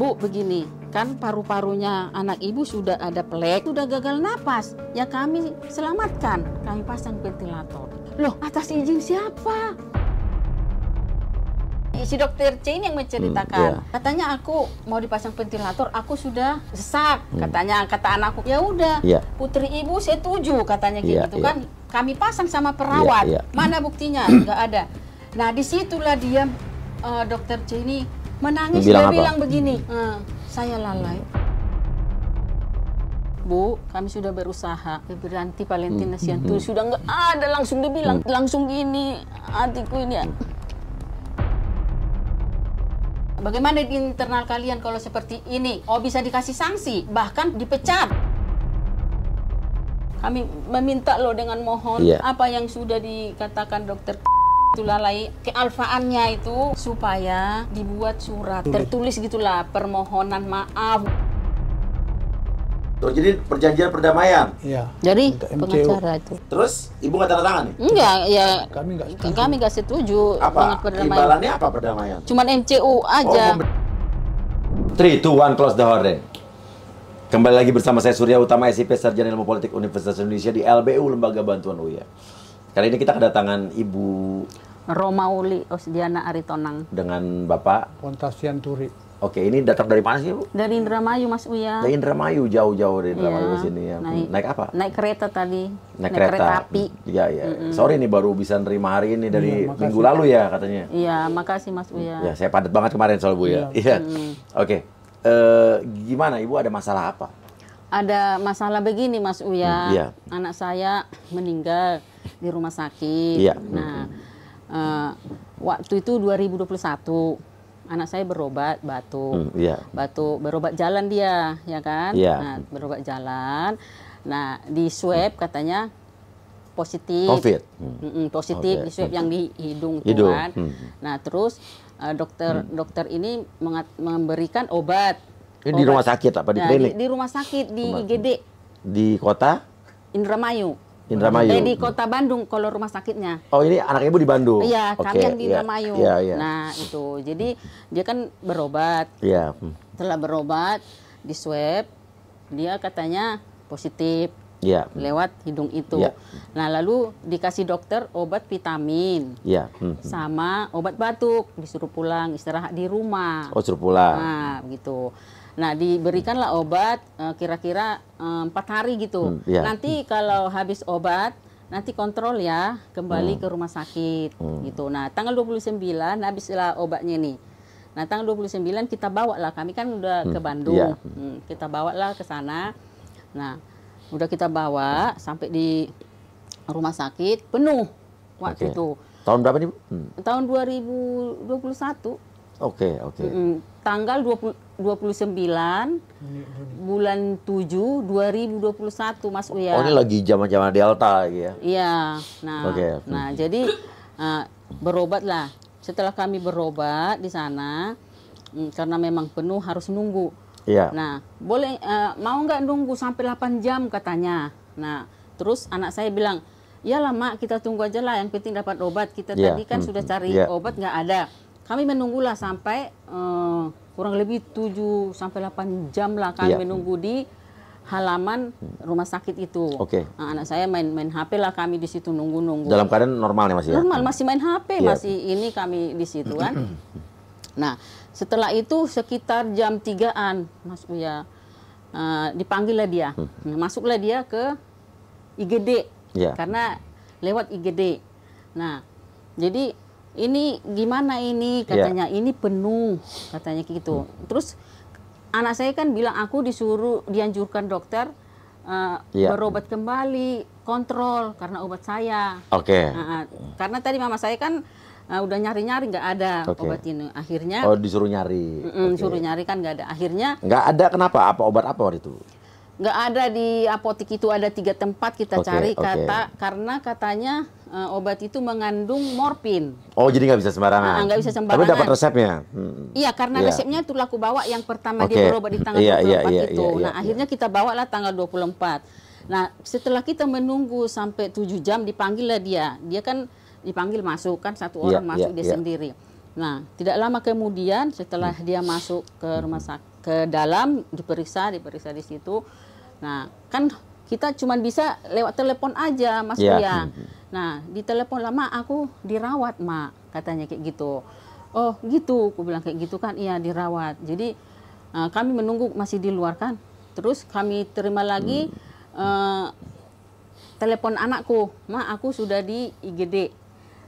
Bu, begini, kan paru-parunya anak ibu sudah ada plek, sudah gagal napas. Ya kami selamatkan, kami pasang ventilator. Loh, atas izin siapa? Si dokter C ini yang menceritakan, katanya aku mau dipasang ventilator, aku sudah sesak, katanya, kata anakku, ya udah, putri ibu setuju, katanya gitu kan, kami pasang sama perawat, mana buktinya? Nggak ada. Nah disitulah dia, dokter C ini menangis, dia bilang begini, saya lalai. Bu, kami sudah berusaha, berhenti Valentina Siantu, sudah nggak ada, langsung dibilang, langsung gini, hatiku ini ya. Bagaimana di internal kalian kalau seperti ini? Oh, bisa dikasih sanksi, bahkan dipecat. Kami meminta loh dengan mohon, apa yang sudah dikatakan dokter itu lalai, kealfaannya itu supaya dibuat surat, tertulis gitulah, permohonan maaf. Oh, jadi perjanjian perdamaian? Iya. Jadi pengacara itu. Terus ibu nggak tanda tangan nih? Enggak, ya Kami nggak setuju. Apa? Imbalannya apa perdamaian? Cuman MCU aja. Oh, 3, 2, 1, close the horde. Kembali lagi bersama saya Surya Utama, SIP Sarjana Ilmu Politik Universitas Indonesia di LBU, Lembaga Bantuan UIA. Kali ini kita kedatangan Ibu Romauli Osdiana Aritonang dengan Bapak Pontasian Turi. Oke, ini datang dari mana sih, Bu? Dari Indramayu, Mas Uya. Dari Indramayu, jauh-jauh dari Indramayu ke sini ya. Naik apa? Naik kereta tadi. Naik kereta api. Iya, iya. Sorry nih baru bisa nerima hari ini dari minggu lalu ya katanya. Iya, makasih Mas Uya. Ya, saya padat banget kemarin soal Bu ya. Iya. Oke. Gimana Ibu, ada masalah apa? Ada masalah begini Mas Uya. Anak saya meninggal di rumah sakit. Nah, waktu itu 2021. Anak saya berobat batuk, berobat jalan dia, ya kan? Nah, berobat jalan. Nah, di swab katanya positif. COVID. Positif di swab yang di hidung tuh kan. Nah, terus dokter ini memberikan obat. Ini di rumah sakit apa di klinik? Di rumah sakit di IGD. Di kota? Indramayu. Indramayu. Di kota Bandung kalau rumah sakitnya. Oh, ini anak Ibu di Bandung? Iya, kami yang di Indramayu. Nah, itu. Jadi, dia kan berobat. Setelah berobat, di swab, dia katanya positif. Lewat hidung itu. Nah, lalu dikasih dokter obat vitamin. Sama obat batuk. Disuruh pulang, istirahat di rumah. Oh, suruh pulang. Nah, begitu. Nah, diberikanlah obat kira-kira 4 hari gitu. Nanti kalau habis obat, nanti kontrol ya, kembali ke rumah sakit gitu. Nah, tanggal 29 habislah obatnya nih. Nah, tanggal 29 kita bawa lah, kami kan udah ke Bandung. Kita bawa lah ke sana. Nah, udah kita bawa sampai di rumah sakit penuh waktu itu. Tahun berapa nih, Bu? Tahun 2021. Tanggal 29 bulan 7 2021 Mas Uya. Oh, ini lagi zaman-zaman Delta lagi ya? Iya. Nah, nah jadi berobat lah. Setelah kami berobat di sana, karena memang penuh harus nunggu. Nah, boleh mau nggak nunggu sampai 8 jam katanya. Nah, terus anak saya bilang, iyalah Mak, kita tunggu aja lah, yang penting dapat obat. Kita tadi kan sudah cari obat nggak ada. Kami menunggulah sampai kurang lebih 7 sampai 8 jam lah kami menunggu di halaman rumah sakit itu. Nah, anak saya main HP lah, kami di situ nunggu-nunggu. Dalam keadaan normal ya Mas ya? Normal, masih main HP, masih ini kami di situ kan. Nah, setelah itu sekitar jam 3-an Mas Uya, dipanggillah dia. Masuklah dia ke IGD. Karena lewat IGD. Nah, jadi ini gimana ini katanya, ini penuh katanya gitu. Terus anak saya kan bilang, aku dianjurkan dokter berobat kembali, kontrol karena obat saya. Karena tadi mama saya kan udah nyari-nyari nggak ada obat ini. Akhirnya disuruh nyari. Suruh nyari kan nggak ada. Akhirnya nggak ada. Kenapa? Apa obat apa waktu itu? Nggak ada di apotek itu, ada 3 tempat kita cari karena katanya obat itu mengandung morfin. Oh, jadi nggak bisa sembarangan? Nggak bisa sembarangan. Tapi dapat resepnya? Iya, karena resepnya itu laku bawa yang pertama dia berobat di tanggal 24 itu. Nah, akhirnya kita bawa lah tanggal 24. Nah, setelah kita menunggu sampai 7 jam, dipanggil lah dia. Dia kan dipanggil masuk, kan satu orang masuk dia sendiri. Nah, tidak lama kemudian setelah dia masuk ke rumah sakit, ke dalam diperiksa di situ. Nah, kan kita cuma bisa lewat telepon aja, Mas Uya. Nah, di telepon lama aku dirawat, Mak, katanya kayak gitu. Oh, gitu, aku bilang kayak gitu kan. Iya, dirawat. Jadi kami menunggu masih di luar kan. Terus kami terima lagi telepon anakku, "Ma, aku sudah di IGD,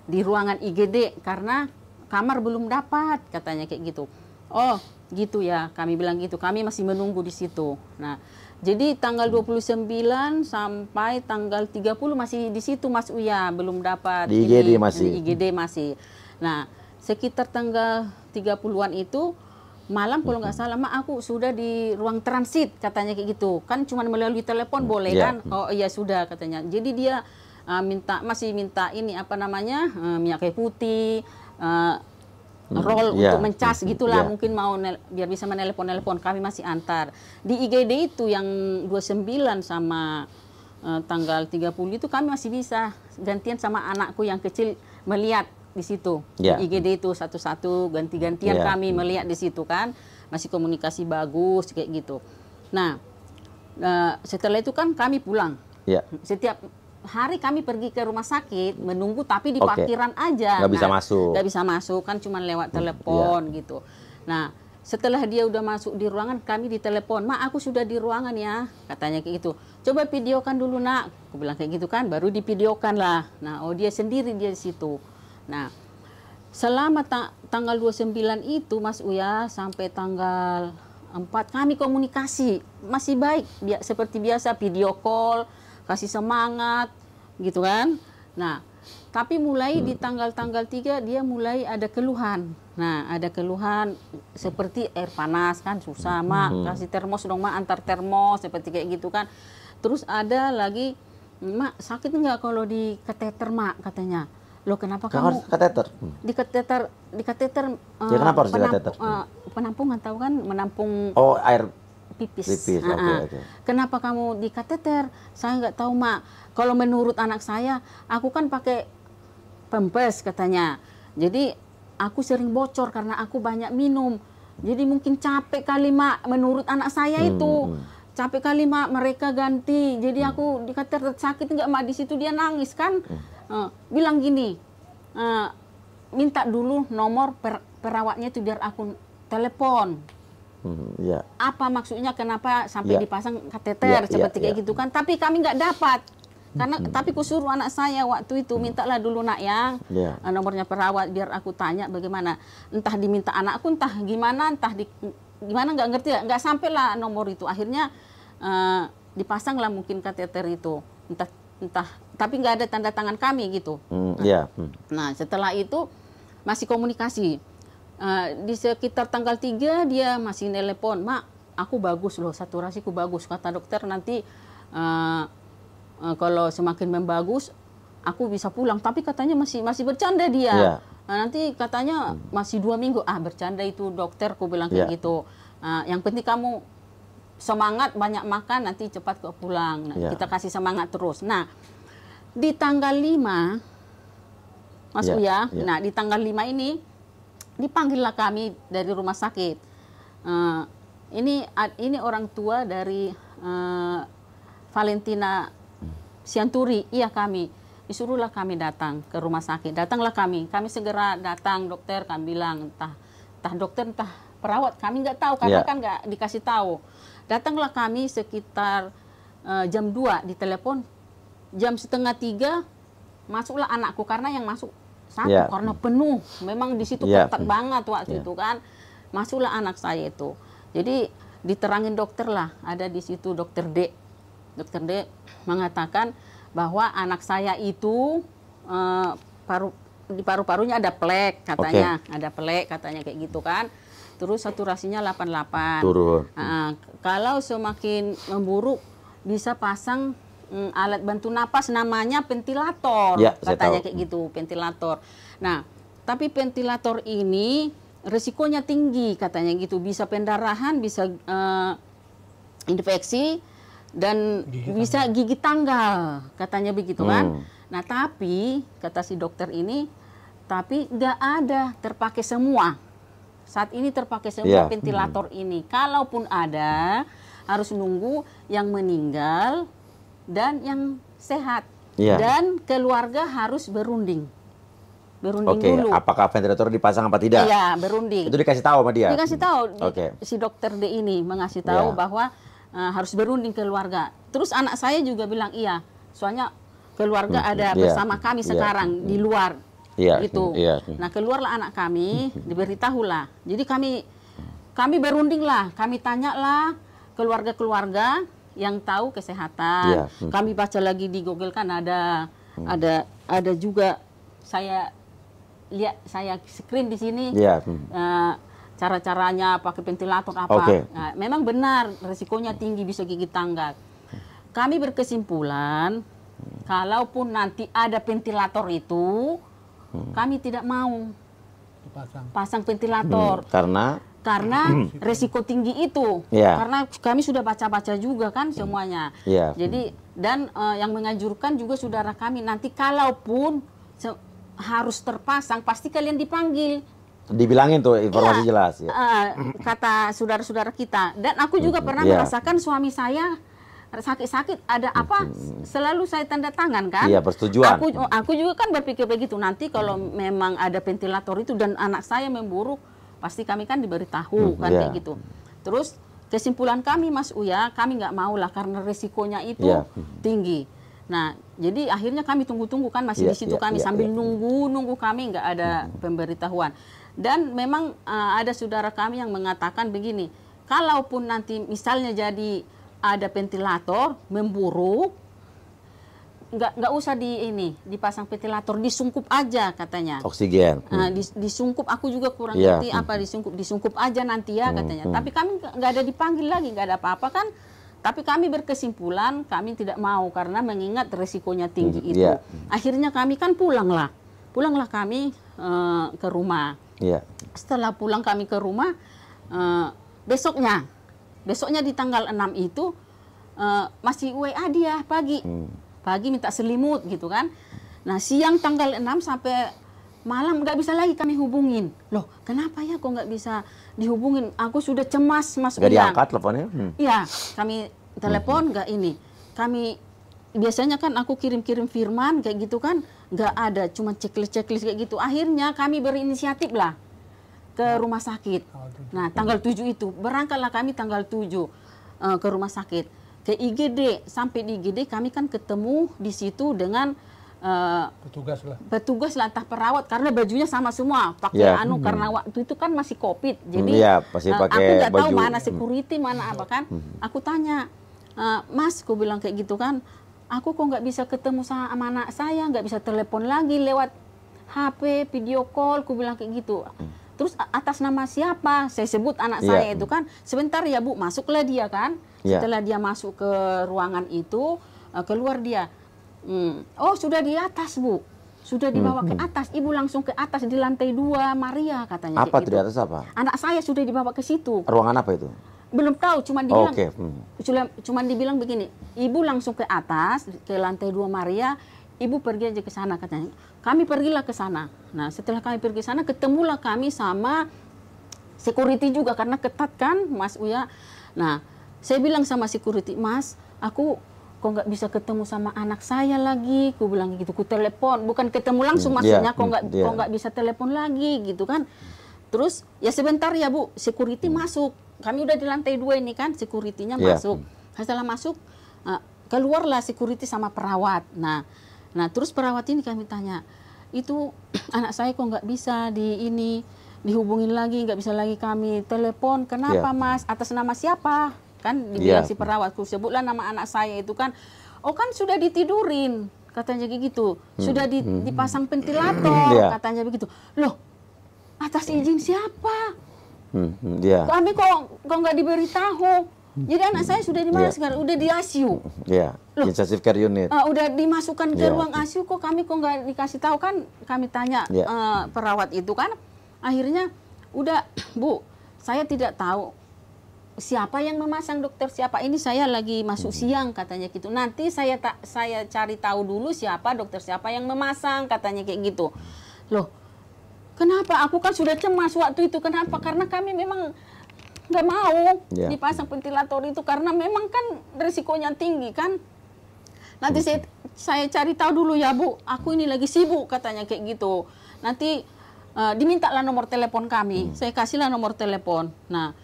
di ruangan IGD karena kamar belum dapat," katanya kayak gitu. Oh, gitu ya, kami bilang gitu. Kami masih menunggu di situ. Nah, jadi tanggal 29 sampai tanggal 30 masih di situ, Mas Uya, belum dapat. Di IGD masih. Di IGD masih. Nah, sekitar tanggal 30-an itu malam kalau nggak salah, "Ma, aku sudah di ruang transit," katanya kayak gitu. Kan cuma melalui telepon boleh kan? Oh iya sudah katanya. Jadi dia masih minta ini apa namanya, minyak kayu putih, roll untuk mencas gitulah, mungkin mau biar bisa menelepon kami masih antar. Di IGD itu yang 29 sama tanggal 30 itu kami masih bisa gantian sama anakku yang kecil melihat di situ. Di IGD itu satu-satu ganti-gantian kami melihat di situ kan. Masih komunikasi bagus kayak gitu. Nah, setelah itu kan kami pulang. Setiap hari kami pergi ke rumah sakit menunggu tapi di parkiran aja. Nggak bisa masuk. Nggak bisa masuk kan cuma lewat telepon gitu. Nah, setelah dia udah masuk di ruangan kami ditelepon, "Ma, aku sudah di ruangan ya," katanya kayak gitu. "Coba videokan dulu, Nak." Aku bilang kayak gitu kan, baru divideokan lah. Nah, oh dia sendiri dia di situ. Nah, selama tanggal 29 itu Mas Uya sampai tanggal 4 kami komunikasi masih baik, seperti biasa video call, kasih semangat gitu kan. Nah, tapi mulai di tanggal-tanggal 3 dia mulai ada keluhan. Nah, ada keluhan seperti air panas kan susah, "Mak, kasih termos dong, Mak, antar termos," seperti kayak gitu kan. Terus ada lagi, "Mak, sakit nggak kalau di kateter, Mak?" katanya. "Loh, kenapa kamu kateter? Di kateter Ya, kenapa harus di kateter? Penampungan tahu kan, menampung air pipis. Okay. "Kenapa kamu di kateter?" "Saya nggak tahu, Mak. Kalau menurut anak saya, aku kan pakai Pampers," katanya. "Jadi aku sering bocor karena aku banyak minum. Jadi mungkin capek kali, Mak, menurut anak saya itu. Capek kali, Mak, mereka ganti. Jadi aku di kateter, sakit nggak, Mak?" Di situ dia nangis kan. Bilang gini, "Minta dulu nomor perawatnya itu biar aku telepon." Apa maksudnya, kenapa sampai dipasang kateter seperti kayak gitu kan. Tapi kami nggak dapat. Karena tapi kusuruh anak saya waktu itu, "Mintalah dulu, Nak, ya, nomornya perawat biar aku tanya bagaimana." Entah diminta anakku, entah gimana nggak ngerti, nggak sampai lah nomor itu. Akhirnya dipasang lah mungkin kateter itu. Entah, tapi nggak ada tanda tangan kami gitu. Nah, setelah itu masih komunikasi. Di sekitar tanggal 3 dia masih telepon, "Mak, aku bagus loh, saturasiku bagus. Kata dokter nanti kalau semakin membagus aku bisa pulang." Tapi katanya masih bercanda dia. Nanti katanya masih 2 minggu. Bercanda itu dokter, aku bilang kayak gitu. Yang penting kamu semangat, banyak makan, nanti cepat kok pulang. Nah, kita kasih semangat terus. Nah, di tanggal 5, Mas Uya, nah di tanggal 5 ini dipanggillah kami dari rumah sakit. Ini orang tua dari Valentina Sianturi, iya kami. Disuruhlah kami datang ke rumah sakit. Datanglah kami segera datang, dokter, kami bilang entah dokter, entah perawat, kami nggak tahu karena kan nggak dikasih tahu. Datanglah kami sekitar jam 2 di telepon, jam setengah 3 masuklah anakku karena yang masuk satu karena penuh, memang di situ ketat banget waktu itu kan. Masuklah anak saya itu. Jadi diterangin dokter lah, ada di situ dokter D. Dokter D mengatakan bahwa anak saya itu di paru-parunya ada plek katanya, ada plek katanya kayak gitu kan. Terus saturasinya 88. Turun. Kalau semakin memburuk bisa pasang alat bantu napas namanya ventilator, katanya kayak gitu, ventilator. Nah, tapi ventilator ini resikonya tinggi katanya gitu, bisa pendarahan, bisa infeksi dan bisa gigi tanggal katanya begitu kan. Nah, tapi kata si dokter ini Tetapi nggak ada terpakai semua. Saat ini terpakai semua ventilator ini. Kalaupun ada, harus nunggu yang meninggal dan yang sehat. Dan keluarga harus berunding. Berunding dulu. Apakah ventilator dipasang apa tidak? Iya, berunding. Itu dikasih tahu sama dia? Dikasih tahu. Si dokter D ini mengasih tahu bahwa harus berunding keluarga. Terus anak saya juga bilang iya. Soalnya keluarga ada bersama kami sekarang di luar. Gitu. Nah, keluarlah anak kami, diberitahulah. Jadi kami berunding lah, kami tanyalah keluarga-keluarga yang tahu kesehatan. Kami baca lagi di Google kan ada juga saya lihat, saya screen di sini cara-caranya pakai ventilator apa. Nah, memang benar resikonya tinggi, bisa gigit tangga. Kami berkesimpulan kalaupun nanti ada ventilator itu, kami tidak mau pasang ventilator. Karena resiko tinggi itu. Karena kami sudah baca-baca juga kan semuanya. Jadi dan yang menganjurkan juga saudara kami, nanti kalaupun harus terpasang, pasti kalian dipanggil. Dibilangin tuh informasi jelas. Kata saudara-saudara kita. Dan aku juga pernah merasakan suami saya sakit-sakit, ada apa, selalu saya tanda tangan kan. Persetujuan. Aku juga kan berpikir begitu, nanti kalau memang ada ventilator itu dan anak saya memburuk, pasti kami kan diberitahu kan kayak gitu. Terus kesimpulan kami Mas Uya, kami nggak mau lah karena resikonya itu tinggi. Nah, jadi akhirnya kami tunggu-tunggu kan masih di situ kami sambil nunggu kami nggak ada pemberitahuan. Dan memang ada saudara kami yang mengatakan begini, kalaupun nanti misalnya jadi ada ventilator memburuk, nggak usah dipasang ventilator, disungkup aja katanya. Oksigen. Disungkup, aku juga kurang ngerti apa disungkup aja nanti ya katanya. Tapi kami nggak ada dipanggil lagi, nggak ada apa-apa kan. Tapi kami berkesimpulan kami tidak mau karena mengingat resikonya tinggi itu. Akhirnya kami kan pulanglah kami ke rumah. Setelah pulang kami ke rumah, besoknya di tanggal 6 itu masih WA dia pagi minta selimut gitu kan. Nah, siang tanggal 6 sampai malam nggak bisa lagi kami hubungin. Loh, kenapa ya kok nggak bisa dihubungin? Aku sudah cemas Mas Uyang. Nggak diangkat teleponnya? Iya, kami telepon nggak ini. Kami biasanya kan aku kirim-kirim firman kayak gitu kan, nggak ada, cuma checklist kayak gitu. Akhirnya kami berinisiatif lah ke rumah sakit. Nah, tanggal 7 itu berangkatlah kami tanggal 7 ke rumah sakit, ke IGD. Sampai di IGD kami kan ketemu di situ dengan petugas lah, entah perawat, karena bajunya sama semua pakai karena waktu itu kan masih COVID. Jadi aku nggak tahu mana security mana apa kan. Aku tanya, Mas, aku bilang kayak gitu kan, aku kok nggak bisa ketemu sama anak saya, nggak bisa telepon lagi lewat HP, video call, aku bilang kayak gitu. Terus atas nama siapa? Saya sebut anak saya itu kan. Sebentar ya Bu, masuklah dia kan. Setelah dia masuk ke ruangan itu, keluar dia. Oh, sudah di atas Bu, sudah dibawa ke atas. Ibu langsung ke atas di lantai 2 Maria katanya. Apa gitu. Di atas apa? Anak saya sudah dibawa ke situ. Ruangan apa itu? Belum tahu, cuman dibilang, cuman dibilang begini. Ibu langsung ke atas ke lantai 2 Maria. Ibu pergi aja ke sana katanya. Kami pergilah ke sana. Nah, setelah kami pergi ke sana, ketemulah kami sama security juga karena ketat kan, Mas Uya. Nah, saya bilang sama security, Mas, aku kok nggak bisa ketemu sama anak saya lagi. Aku bilang gitu, ku telepon, bukan ketemu langsung maksudnya, kok nggak bisa telepon lagi gitu kan. Terus ya sebentar ya Bu, security masuk. Kami udah di lantai 2 ini kan, security-nya masuk. Setelah masuk, keluarlah security sama perawat. Nah, terus perawat ini kami tanya, itu anak saya kok nggak bisa dihubungin lagi, nggak bisa lagi kami telepon. Kenapa Mas? Atas nama siapa? Kan dibilang si perawat, sebutlah nama anak saya itu kan. Oh kan sudah ditidurin, katanya gitu. Sudah dipasang ventilator, katanya begitu. Loh, atas izin siapa? Kami kok nggak diberitahu. Jadi anak saya sudah di mana sekarang? Udah di ICU. Loh, intensive care unit. Udah dimasukkan ke ruang ICU, kok kami nggak dikasih tahu kan? Kami tanya perawat itu kan. Akhirnya udah Bu, saya tidak tahu siapa yang memasang, dokter siapa. Ini saya lagi masuk siang katanya gitu. Nanti saya cari tahu dulu siapa dokter siapa yang memasang katanya kayak gitu. Loh, Kenapa? Aku kan sudah cemas waktu itu. Kenapa? Karena kami memang nggak mau dipasang ventilator itu karena memang kan risikonya tinggi kan. Nanti saya cari tahu dulu ya Bu, aku ini lagi sibuk katanya kayak gitu. Nanti dimintalah nomor telepon kami, saya kasihlah nomor telepon. Nah,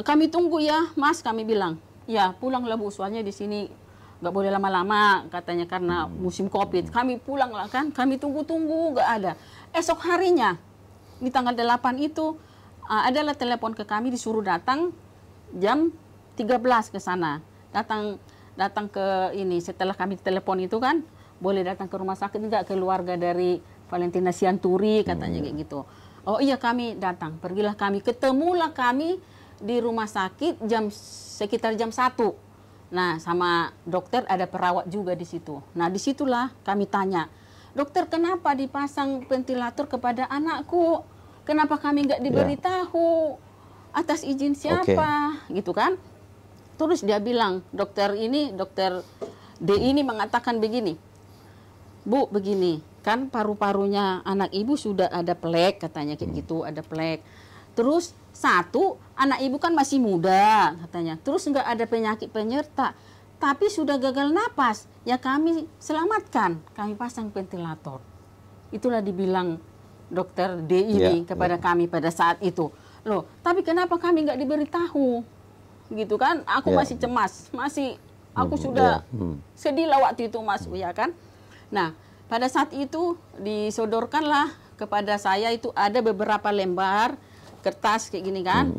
kami tunggu ya Mas, kami bilang. Ya pulanglah Bu, soalnya di sini nggak boleh lama-lama katanya karena musim Covid. Kami pulang lah kan, kami tunggu-tunggu nggak ada. Esok harinya di tanggal 8 itu adalah telepon ke kami disuruh datang jam 13 ke sana. Datang ke ini setelah kami telepon itu kan boleh datang ke rumah sakit enggak, keluarga dari Valentina Sianturi katanya kayak gitu. Oh iya kami datang, pergilah kami, ketemulah kami di rumah sakit sekitar jam 1. Nah sama dokter ada perawat juga di situ. Nah disitulah kami tanya, dokter kenapa dipasang ventilator kepada anakku? Kenapa kami nggak diberitahu? Atas izin siapa? Gitu kan? Terus dia bilang, dokter D ini mengatakan begini, Bu begini, kan paru-parunya anak ibu sudah ada plek katanya kayak gitu, ada plek. Terus satu, anak ibu kan masih muda katanya, terus nggak ada penyakit penyerta, tapi sudah gagal napas, ya kami selamatkan, kami pasang ventilator. Itulah dibilang dokter D ini kepada kami pada saat itu. Loh, tapi kenapa kami nggak diberitahu? Gitu kan, aku masih cemas, aku sudah sedih lah waktu itu Mas Uya kan. Nah, pada saat itu disodorkanlah kepada saya itu ada beberapa lembar kertas kayak gini kan,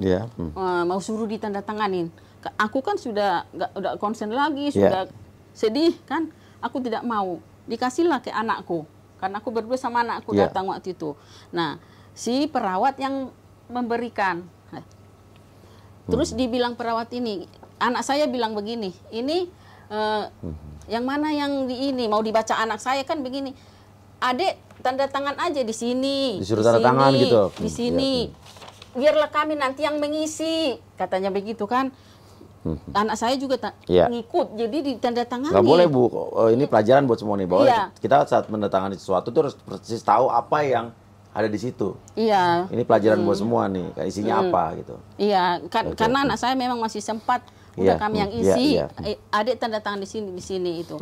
mau suruh ditandatanganin. Aku kan sudah udah konsen lagi, sudah sedih kan, aku tidak mau. Dikasihlah ke anakku, karena aku berdua sama anakku datang waktu itu. Nah, si perawat yang memberikan. Terus dibilang perawat ini, anak saya bilang begini, ini yang mana yang di ini mau dibaca anak saya kan begini, adek tanda tangan aja di sini, disuruh tanda tangan gitu, di sini, biarlah kami nanti yang mengisi, katanya begitu kan. Anak saya juga ngikut, jadi ditandatangani. Nggak boleh Bu, ini pelajaran buat semua nih, bahwa kita saat menandatangani sesuatu tuh harus persis tahu apa yang ada di situ. Iya. Ini pelajaran buat semua nih, isinya apa gitu. Iya, karena anak saya memang masih sempat, udah kami yang isi, adik tanda tangan di sini itu.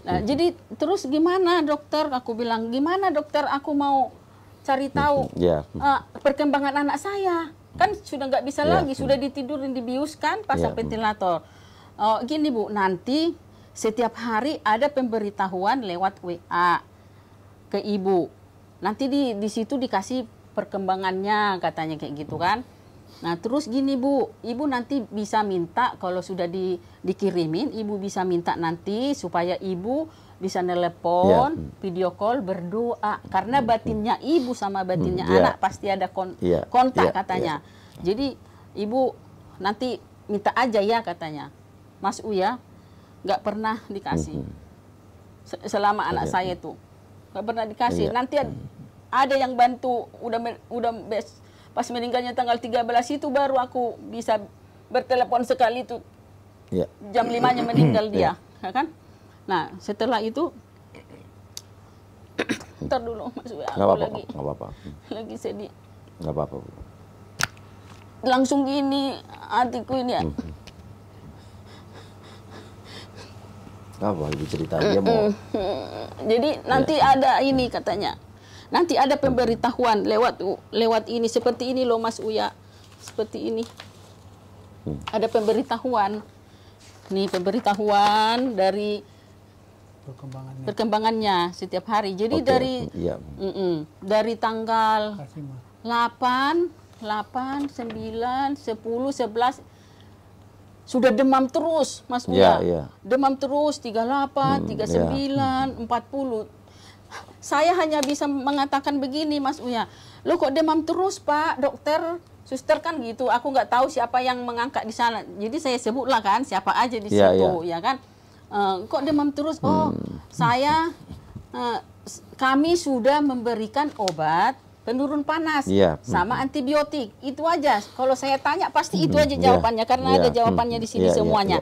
Nah, jadi terus gimana dokter? Aku bilang gimana dokter? Aku mau cari tahu perkembangan anak saya. Kan sudah nggak bisa lagi, sudah ditidurin, dibiuskan, pasang ventilator. Oh, gini Bu, nanti setiap hari ada pemberitahuan lewat WA ke ibu. Nanti di situ dikasih perkembangannya katanya kayak gitu kan. Nah terus gini Bu, ibu nanti bisa minta kalau sudah dikirimin, ibu bisa minta nanti supaya ibu bisa nelepon, video call, berdoa. Karena batinnya ibu sama batinnya anak pasti ada kontak katanya. Jadi ibu nanti minta aja ya katanya. Mas Uya nggak pernah dikasih. Selama anak saya itu nggak pernah dikasih. Nanti ada yang bantu, udah pas meninggalnya tanggal 13 itu baru aku bisa bertelepon sekali itu. Jam 5-nya meninggal dia, kan? Nah, setelah itu ntar dulu Mas Uya, aku lagi lagi sedih. Nggak apa-apa. Langsung gini hatiku ini ya. Apa ibu cerita dia mau? Jadi nanti ada ini katanya. Nanti ada pemberitahuan lewat ini seperti ini loh Mas Uya. Seperti ini. Ada pemberitahuan. Nih pemberitahuan dari perkembangannya setiap hari. Jadi dari tanggal 8, 9, 10, 11 sudah demam terus Mas Uya. Demam terus 38, 39, 40. Saya hanya bisa mengatakan begini Mas Uya, lo kok demam terus Pak dokter, suster kan gitu. Aku nggak tahu siapa yang mengangkat di sana. Jadi saya sebutlah kan siapa aja di situ ya kan. Kok demam terus? Oh kami sudah memberikan obat penurun panas sama antibiotik. Itu aja. Kalau saya tanya pasti itu aja jawabannya karena ada jawabannya di sini semuanya.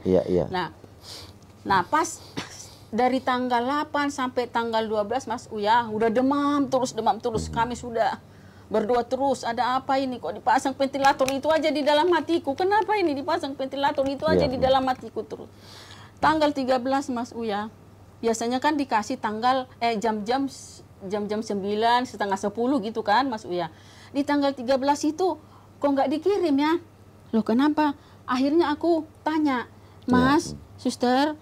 Nah pas dari tanggal 8 sampai tanggal 12 Mas Uya udah demam terus. Kami sudah berdoa terus, ada apa ini kok dipasang ventilator itu aja di dalam hatiku. Kenapa ini dipasang ventilator itu aja di dalam hatiku terus. Tanggal 13 Mas Uya, biasanya kan dikasih tanggal jam-jam 9, setengah 10 gitu kan Mas Uya. Di tanggal 13 itu kok nggak dikirim ya? Loh kenapa? Akhirnya aku tanya, Mas, Suster,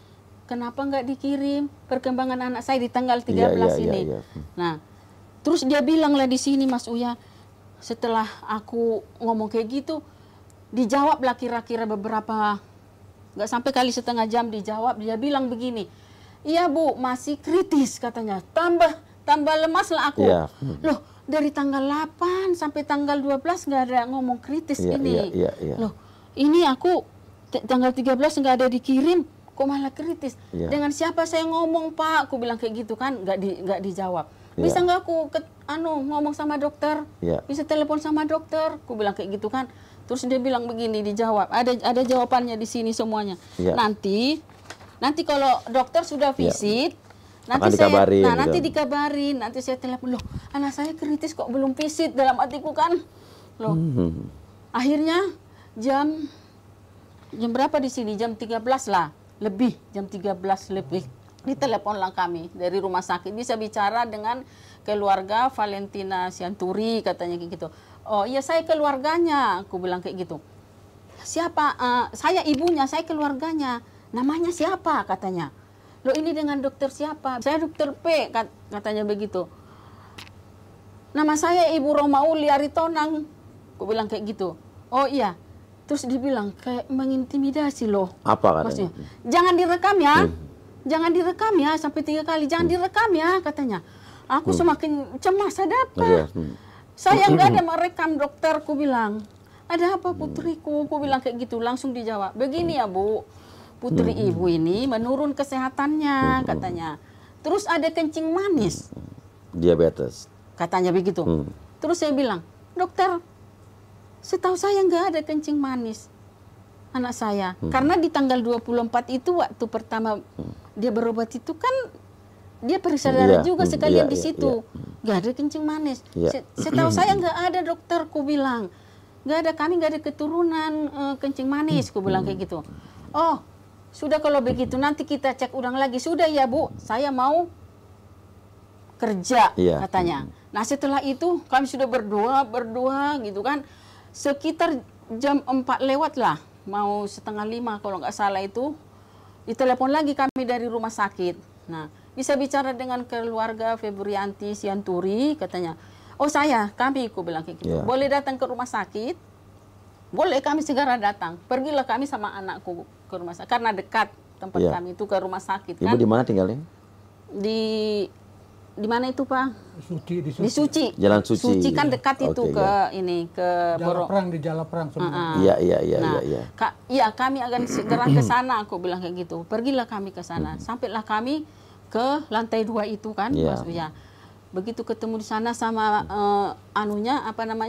kenapa nggak dikirim perkembangan anak saya di tanggal 13 ini? Nah, terus dia bilang lah di sini Mas Uya, setelah aku ngomong kayak gitu, dijawablah kira-kira beberapa, nggak sampai kali setengah jam dijawab, dia bilang begini, iya Bu, masih kritis katanya, tambah lemas lah aku. Loh, dari tanggal 8 sampai tanggal 12 nggak ada ngomong kritis ini. Loh, ini aku tanggal 13 nggak ada dikirim, kok malah kritis. Dengan siapa saya ngomong Pak? Aku bilang kayak gitu kan, nggak dijawab. Bisa nggak aku ngomong sama dokter? Bisa telepon sama dokter? Aku bilang kayak gitu kan. Terus dia bilang begini, dijawab. Ada jawabannya di sini semuanya. Nanti kalau dokter sudah visit, nanti dikabarin, nanti saya telepon, loh anak saya kritis kok belum visit, dalam hatiku kan. Loh. Akhirnya jam berapa di sini? Jam 13 lah, lebih, jam 13 lebih. Diteleponlah kami dari rumah sakit, bisa bicara dengan keluarga Valentina Sianturi, katanya kayak gitu. Oh iya, saya keluarganya, aku bilang kayak gitu. Siapa? Saya ibunya, saya keluarganya. Namanya siapa? Katanya. Loh ini dengan dokter siapa? Saya dokter P, katanya begitu. Nama saya Ibu Romauli Aritonang, aku bilang kayak gitu. Oh iya. Terus dibilang kayak mengintimidasi loh. Apa katanya? Maksudnya, jangan direkam ya. Jangan direkam ya sampai 3 kali. Jangan direkam ya katanya. Aku semakin cemas, ada apa? Saya nggak ada merekam dokter, ku bilang. Ada apa putriku? Ku bilang kayak gitu. Langsung dijawab. Begini ya Bu, putri ibu ini menurun kesehatannya katanya. Terus ada kencing manis. Diabetes. Katanya begitu. Terus saya bilang, dokter, setahu saya nggak ada kencing manis anak saya. Karena di tanggal 24 itu waktu pertama dia berobat itu kan dia periksa darah juga sekalian di situ. Nggak ada kencing manis. Setahu saya nggak ada dokter, ku bilang. Nggak ada, kami nggak ada keturunan kencing manis, ku bilang kayak gitu. Oh, sudah kalau begitu nanti kita cek ulang lagi. Sudah ya Bu, saya mau kerja katanya. Nah setelah itu kami sudah berdoa gitu kan. Sekitar jam 4 lewat lah, mau setengah 5 kalau nggak salah itu, ditelepon lagi kami dari rumah sakit. Nah, bisa bicara dengan keluarga Febrianti Sianturi, katanya. Oh kami, aku bilang kayak gitu. Boleh datang ke rumah sakit? Boleh, kami segera datang. Pergilah kami sama anakku ke rumah sakit, karena dekat tempat kami itu ke rumah sakit. Ibu di mana tinggalnya? Di mana itu Pak? Di Suci. Jalan Suci. Suci kan dekat itu ke di Jalaprang. Iya, kami akan segera ke sana, aku bilang kayak gitu. Pergilah kami ke sana. Sampailah kami ke lantai 2 itu kan, Mas Uya. Begitu ketemu di sana sama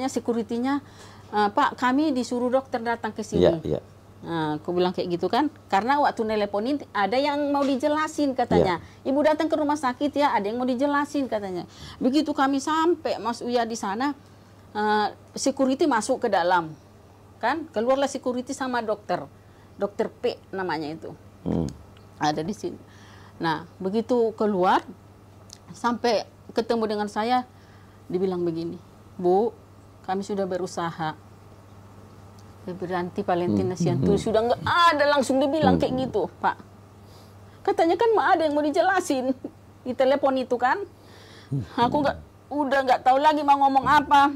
security-nya, Pak, kami disuruh dokter datang ke sini. Nah, aku bilang kayak gitu kan, karena waktu nelponin ada yang mau dijelasin katanya. Ibu datang ke rumah sakit ya, ada yang mau dijelasin katanya. Begitu kami sampai Mas Uya di sana, security masuk ke dalam, kan? Keluarlah security sama dokter P namanya itu, ada di sini. Nah, begitu keluar, sampai ketemu dengan saya, dibilang begini, Bu, kami sudah berusaha. Febrianti Valentina Sianturi sudah nggak ada, langsung dibilang kayak gitu Pak. Katanya kan ada yang mau dijelasin di telepon itu kan. Aku udah nggak tahu lagi mau ngomong apa,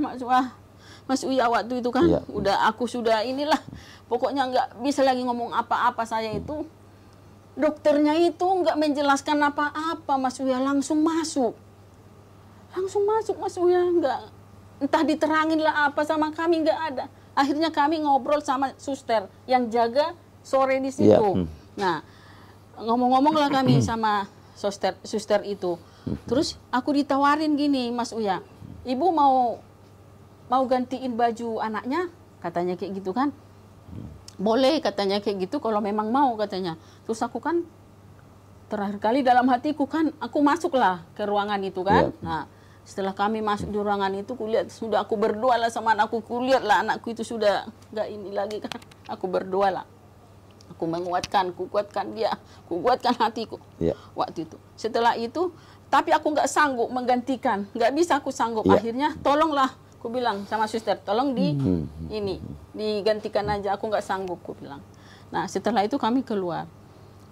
Mas Uya waktu itu kan. Aku sudah inilah, pokoknya nggak bisa lagi ngomong apa-apa saya itu. Dokternya itu nggak menjelaskan apa-apa Mas Uya, langsung masuk Mas Uya, nggak entah diterangin lah apa sama kami, nggak ada. Akhirnya kami ngobrol sama suster yang jaga sore di situ. Nah, ngomong-ngomong lah kami sama suster itu. Terus aku ditawarin gini, Mas Uya, Ibu mau gantiin baju anaknya, katanya kayak gitu kan. Boleh katanya kayak gitu kalau memang mau katanya. Terus aku kan terakhir kali dalam hatiku kan, aku masuklah ke ruangan itu kan. Nah, Setelah kami masuk di ruangan itu, kulihat sudah aku berdoa lah sama anakku, kulihat lah anakku itu sudah nggak ini lagi kan. Aku berdoa lah. Aku menguatkan, kuatkan dia, kuatkan hatiku. Waktu itu. Setelah itu, tapi aku nggak sanggup menggantikan, nggak bisa aku sanggup. Akhirnya, tolonglah, aku bilang sama suster, tolong digantikan aja. Aku nggak sanggup, aku bilang. Nah, setelah itu kami keluar.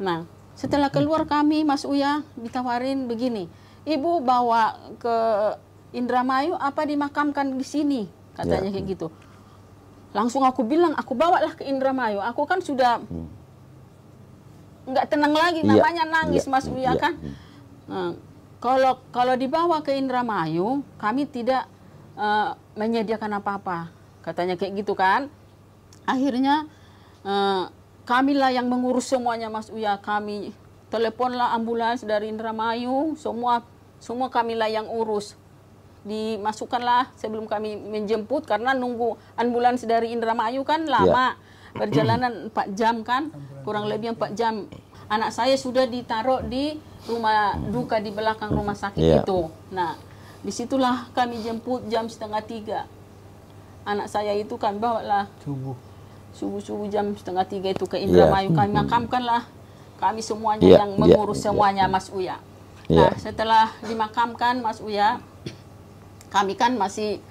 Nah, setelah keluar kami, Mas Uya ditawarin begini. Ibu bawa ke Indramayu apa dimakamkan di sini, katanya kayak gitu. Langsung aku bilang, aku bawalah ke Indramayu. Aku kan sudah nggak tenang lagi, namanya nangis Mas Uya kan. Kalau dibawa ke Indramayu, kami tidak menyediakan apa-apa, katanya kayak gitu kan. Akhirnya kamilah yang mengurus semuanya Mas Uya. Kami teleponlah ambulans dari Indramayu, semua kamilah yang urus. Dimasukkanlah sebelum kami menjemput, karena nunggu ambulans dari Indramayu kan lama. Perjalanan 4 jam kan, kurang lebih 4 jam. Anak saya sudah ditaruh di rumah duka di belakang rumah sakit itu. Nah, disitulah kami jemput jam 2:30. Anak saya itu kami bawa lah subuh jam 2:30 itu ke Indramayu. Kami makamkan lah. Kami semuanya yang mengurus semuanya Mas Uya. Nah, setelah dimakamkan Mas Uya, kami kan masih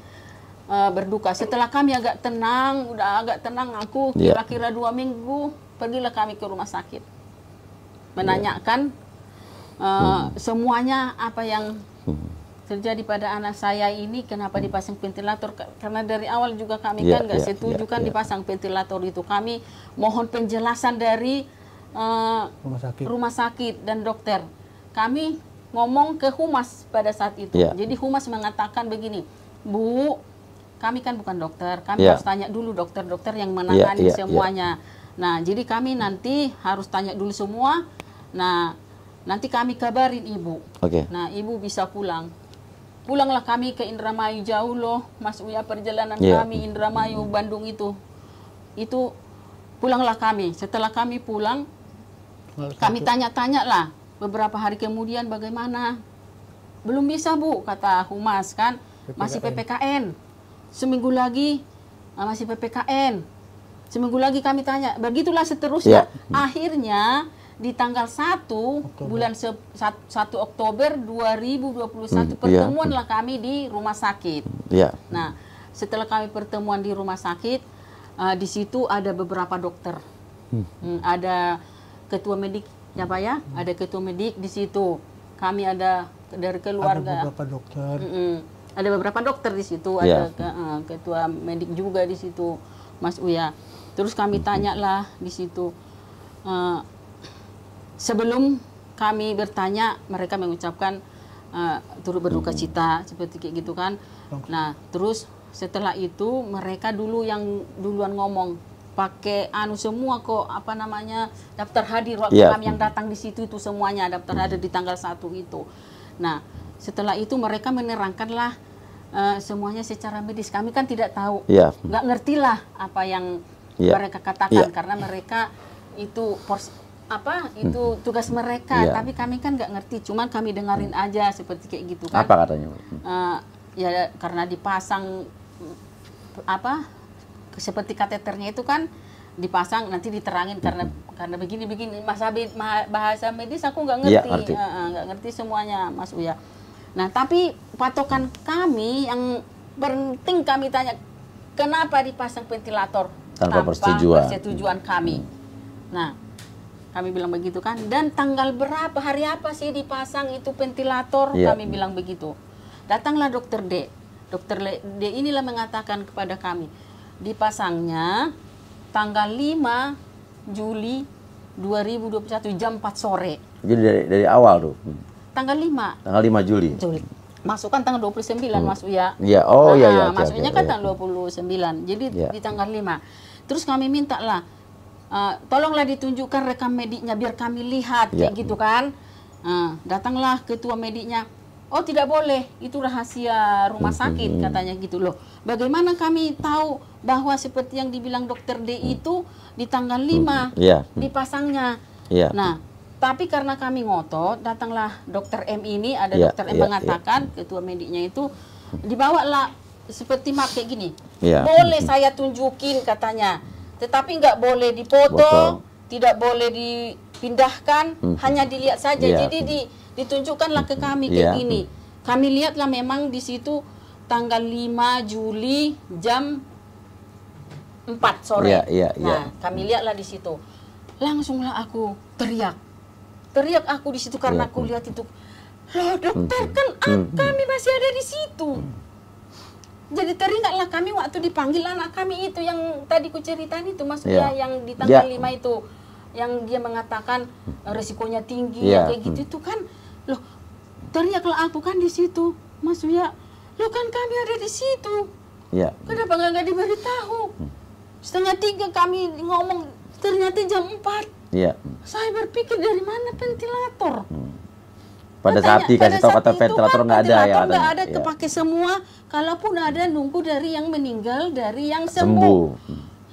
berduka. Setelah kami agak tenang, udah agak tenang, aku kira-kira 2 minggu, pergilah kami ke rumah sakit. Menanyakan semuanya apa yang terjadi pada anak saya ini, kenapa dipasang ventilator. Karena dari awal juga kami kan nggak setuju kan dipasang ventilator itu. Kami mohon penjelasan dari rumah sakit dan dokter. Kami ngomong ke humas pada saat itu. Jadi humas mengatakan begini, Bu, kami kan bukan dokter, kami harus tanya dulu dokter-dokter yang menangani semuanya. Nah, jadi kami nanti harus tanya dulu semua. Nah, nanti kami kabarin Ibu. Nah, Ibu bisa pulang. Pulanglah kami ke Indramayu, jauh loh Mas Uya perjalanan kami Indramayu Bandung itu. Itu pulanglah kami. Setelah kami pulang, kami tanya-tanya lah beberapa hari kemudian bagaimana. Belum bisa Bu, kata humas kan, masih PPKN. Seminggu lagi masih PPKN. Seminggu lagi kami tanya, begitulah seterusnya. Akhirnya di tanggal 1 bulan 1 Oktober 2021 pertemuanlah kami di rumah sakit. Nah, setelah kami pertemuan di rumah sakit, di situ ada beberapa dokter. Ada ketua medik, ya Pak ya, ada ketua medik di situ. Kami ada dari keluarga. Ada beberapa dokter. Ada beberapa dokter di situ, ada ketua medik juga di situ, Mas Uya. Terus kami tanyalah di situ. Sebelum kami bertanya, mereka mengucapkan turut berduka cita seperti kayak gitu kan. Nah, terus setelah itu mereka dulu yang duluan ngomong, pakai semua kok apa namanya daftar hadir waktu kami yang datang di situ itu semuanya daftar hadir di tanggal 1 itu. Nah, setelah itu mereka menerangkanlah semuanya secara medis. Kami kan tidak tahu, nggak ngerti lah apa yang mereka katakan karena mereka itu itu tugas mereka. Tapi kami kan nggak ngerti, cuman kami dengerin aja seperti kayak gitu kan. Apa katanya? Ya karena dipasang seperti kateternya itu kan dipasang, nanti diterangin karena begini bahasa medis aku nggak ngerti, nggak ngerti semuanya Mas Uya. Nah, tapi patokan kami yang penting kami tanya, kenapa dipasang ventilator tanpa persetujuan kami. Nah, kami bilang begitu kan, dan tanggal berapa, hari apa sih dipasang itu ventilator, kami bilang begitu. Datanglah dokter D. Dokter D inilah mengatakan kepada kami, dipasangnya tanggal 5 Juli 2021 jam 4 sore. Jadi dari awal tuh. Tanggal 5. Tanggal 5 Juli. Masukkan tanggal 29 Mas Uya. Iya, masuknya kan tanggal 29. Jadi di tanggal 5. Terus kami minta lah, tolonglah ditunjukkan rekam mediknya biar kami lihat kayak gitu kan. Datanglah ketua mediknya. Oh, tidak boleh, itu rahasia rumah sakit katanya gitu loh. Bagaimana kami tahu bahwa seperti yang dibilang dokter D itu di tanggal 5 dipasangnya. Nah, Tapi karena kami ngotot, datanglah dokter M ini, ada dokter M mengatakan, ketua mediknya itu, dibawalah seperti map kayak gini. Boleh saya tunjukin katanya, tetapi nggak boleh dipoto, tidak boleh dipindahkan, hanya dilihat saja. Jadi ditunjukkanlah ke kami kayak gini. Kami lihatlah memang di situ tanggal 5 Juli jam 4 sore. Nah, kami lihatlah di situ. Langsunglah aku teriak aku di situ karena aku lihat itu. Loh dokter, kan kami masih ada di situ. Jadi teringatlah kami waktu dipanggil anak kami itu yang tadi ku ceritain itu, maksudnya yang di tanggal 5 itu, yang dia mengatakan resikonya tinggi, kayak gitu itu kan. Loh, teriaklah aku kan di situ, maksudnya, loh kan kami ada di situ. Kenapa nggak diberitahu? 2:30 kami ngomong, ternyata jam 4. Saya berpikir dari mana ventilator? Pada saat dikasih tahu kata ventilator nggak ada ya. Nggak ada, kepake semua. Kalaupun ada, nunggu dari yang meninggal, dari yang sembuh.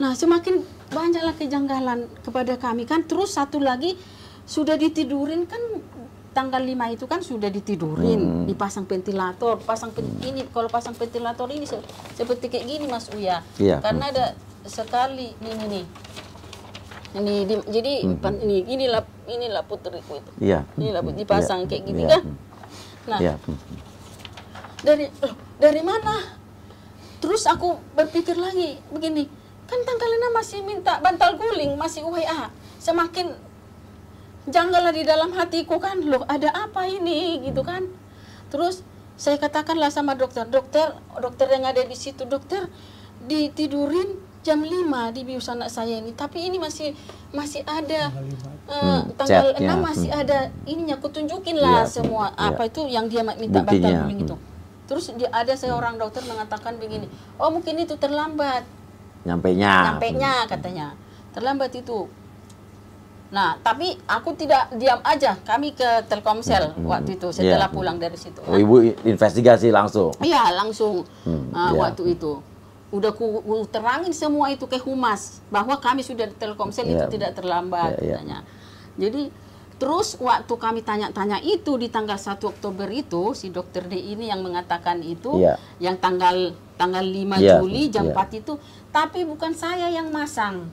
Nah, semakin banyaklah kejanggalan kepada kami kan. Terus satu lagi, sudah ditidurin kan, tanggal 5 itu kan sudah ditidurin, dipasang ventilator, ini kalau pasang ventilator ini seperti kayak gini Mas Uya. Karena ada sekali ini jadi inilah putriku itu. Inilah dipasang kayak gini kan. Nah, dari mana? Terus aku berpikir lagi begini, kan tanggal 6 masih minta bantal guling, masih WA. Semakin janggal di dalam hatiku kan, loh ada apa ini gitu kan. Terus saya katakanlah sama dokter yang ada di situ, dokter ditidurin jam 5 di bius anak saya ini, tapi ini masih ada tanggal 6 masih ada ininya, aku tunjukin lah semua apa itu yang dia minta bantal guling itu. Terus ada seorang dokter mengatakan begini, oh mungkin itu terlambat nyampenya katanya, terlambat itu. Nah, tapi aku tidak diam aja. Kami ke Telkomsel waktu itu setelah pulang dari situ. Oh, Ibu investigasi langsung? Iya, langsung. Waktu itu. Udah ku terangin semua itu ke Humas. Bahwa kami sudah di Telkomsel itu tidak terlambat. Katanya. Jadi, terus waktu kami tanya-tanya itu di tanggal 1 Oktober itu, si dokter D ini yang mengatakan itu, yang tanggal 5 Juli jam 4 itu, tapi bukan saya yang masang.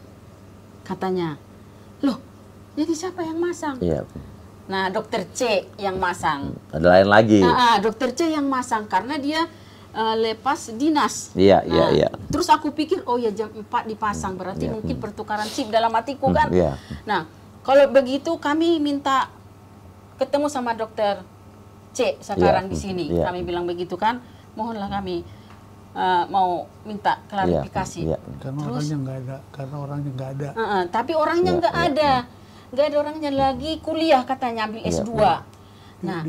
Katanya. Loh, jadi siapa yang masang? Nah, dokter C yang masang. Ada lain lagi. Dokter C yang masang karena dia lepas dinas. Terus aku pikir, oh ya jam 4 dipasang, berarti mungkin pertukaran chip dalam hatiku kan. Nah, kalau begitu kami minta ketemu sama dokter C sekarang di sini. Kami bilang begitu kan, mohonlah kami mau minta klarifikasi. Karena orangnya nggak ada. Tapi orangnya nggak ada. Nggak ada orangnya lagi kuliah katanya, ambil S2. Nah,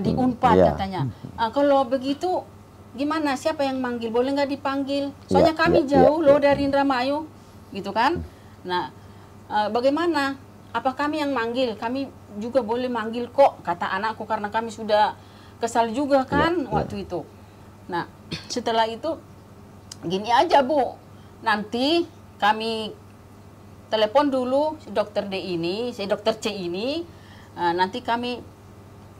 di Unpad katanya. Kalau begitu gimana, siapa yang manggil, boleh nggak dipanggil, soalnya kami jauh loh dari Indramayu gitu kan. Nah, bagaimana, apa kami yang manggil, kami juga boleh manggil kok, kata anakku, karena kami sudah kesal juga kan waktu itu. Nah, setelah itu gini aja Bu, nanti kami telepon dulu si dokter D ini, si dokter C ini, nanti kami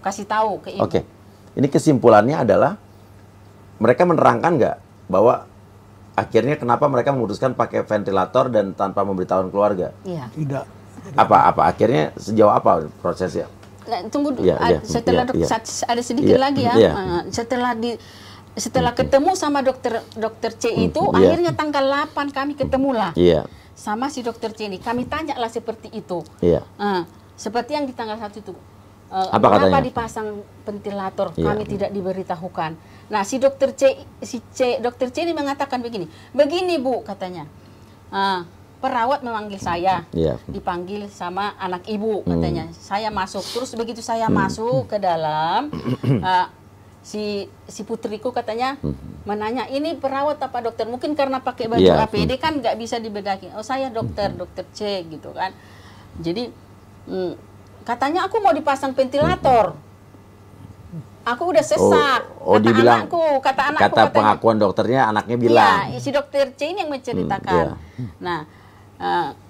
kasih tahu ke Ibu. Oke, ini kesimpulannya adalah mereka menerangkan nggak bahwa akhirnya kenapa mereka memutuskan pakai ventilator dan tanpa memberitahuan keluarga? Tidak. Apa akhirnya sejauh apa prosesnya? Nah, tunggu dulu, setelah ada sedikit lagi ya. Setelah ketemu sama dokter C itu, akhirnya tanggal 8 kami ketemulah. Sama si dokter C ini, kami tanyalah seperti itu. Seperti yang di tanggal 1 itu. Kenapa dipasang ventilator? Kami tidak diberitahukan. Nah, si dokter C ini mengatakan begini Bu katanya. Perawat memanggil saya, dipanggil sama anak ibu katanya. Saya masuk, terus begitu saya masuk ke dalam, si putriku katanya menanya, ini perawat apa dokter? Mungkin karena pakai baju APD kan nggak bisa dibedakin. Oh saya dokter C gitu kan. Jadi katanya aku mau dipasang ventilator. Aku udah sesak. Kata pengakuan dokternya, anaknya bilang. Iya, si dokter C ini yang menceritakan. Nah,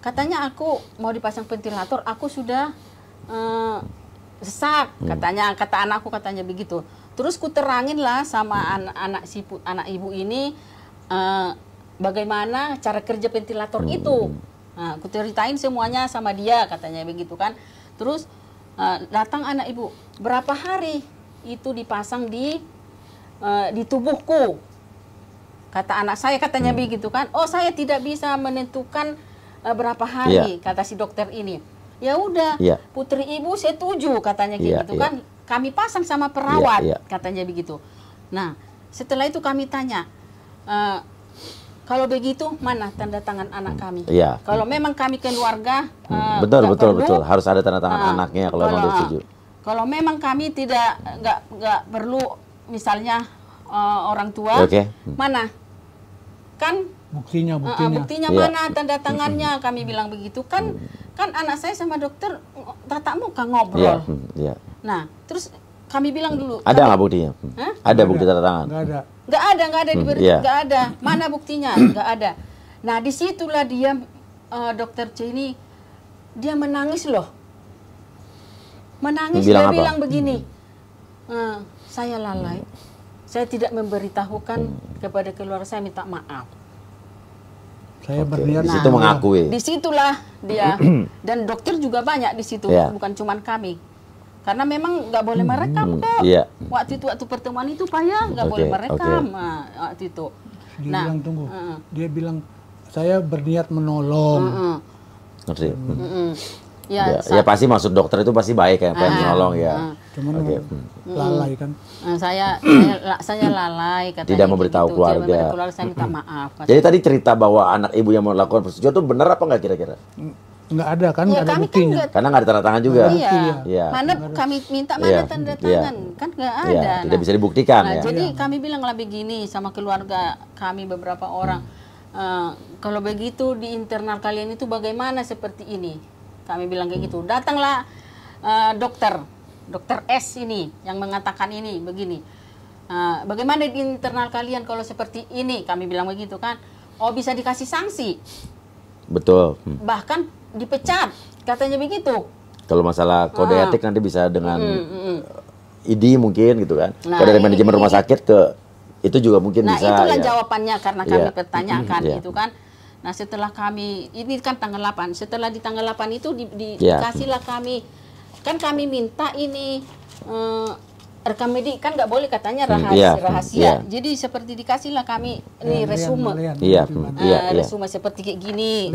katanya aku mau dipasang ventilator, aku sudah sesak, katanya, kata anakku katanya begitu. Terus ku terangin lah sama anak ibu ini bagaimana cara kerja ventilator itu. Nah, ku ceritain semuanya sama dia katanya begitu kan. Terus datang anak ibu, berapa hari itu dipasang di tubuhku. Kata anak saya katanya begitu kan. Oh, saya tidak bisa menentukan berapa hari, kata si dokter ini. Ya udah, putri ibu setuju katanya gitu kan. Kami pasang sama perawat katanya begitu. Nah, setelah itu kami tanya, kalau begitu mana tanda tangan anak kami? Kalau memang kami keluarga, betul, harus ada tanda tangan anaknya kalau memang dia setuju. Kalau memang kami nggak perlu, misalnya orang tua, mana? Kan buktinya mana tanda tangannya, kami bilang begitu kan. Kan anak saya sama dokter tatap muka ngobrol. Nah, terus kami bilang dulu, ada nggak buktinya? Ada bukti tanda tangan? Nggak ada diberi, nggak ada. Mana buktinya? Nggak ada. Nah, disitulah dia, dokter C ini, dia menangis loh. Menangis, dia bilang begini, saya lalai. Saya tidak memberitahukan kepada keluarga, saya minta maaf. Saya berniat. Di situ mengakui. Disitulah dia. Dan dokter juga banyak di situ, bukan cuma kami. Karena memang nggak boleh merekam kok. Waktu pertemuan itu Pak ya, nggak boleh merekam waktu itu. Dia bilang tunggu. Dia bilang saya berniat menolong. Ngerti. Ya pasti maksud dokter itu pasti baik ya, pengen menolong ya. Cuman lalai kan. Saya lalai katanya. Tidak memberitahu keluarga. Tidak memberitahu keluarga, saya minta maaf. Jadi tadi cerita bahwa anak ibu yang melakukan persetujuan itu benar apa nggak kira-kira? Nggak ada kan, nggak ada buktinya. Karena nggak ada tanda tangan juga. Mana kami minta mana tanda tangan, kan nggak ada. Tidak bisa dibuktikan ya. Jadi kami bilang lah begini sama keluarga kami beberapa orang, kalau begitu di internal kalian itu bagaimana seperti ini? Kami bilang kayak gitu. Datanglah dokter S ini yang mengatakan ini begini. Bagaimana di internal kalian kalau seperti ini? Kami bilang begitu kan. Oh, bisa dikasih sanksi. Betul. Bahkan dipecat, katanya begitu. Kalau masalah kode etik nanti bisa dengan ID mungkin gitu kan. Kalau dari manajemen rumah sakit ke itu juga mungkin bisa. Nah, itulah jawabannya karena kami pertanyakan gitu kan. Nah, setelah kami, ini kan tanggal 8, setelah di tanggal 8 itu dikasihlah kami, kan kami minta ini rekam medik, kan nggak boleh katanya rahasia. Jadi seperti dikasihlah kami ini resume. Resume seperti kayak gini.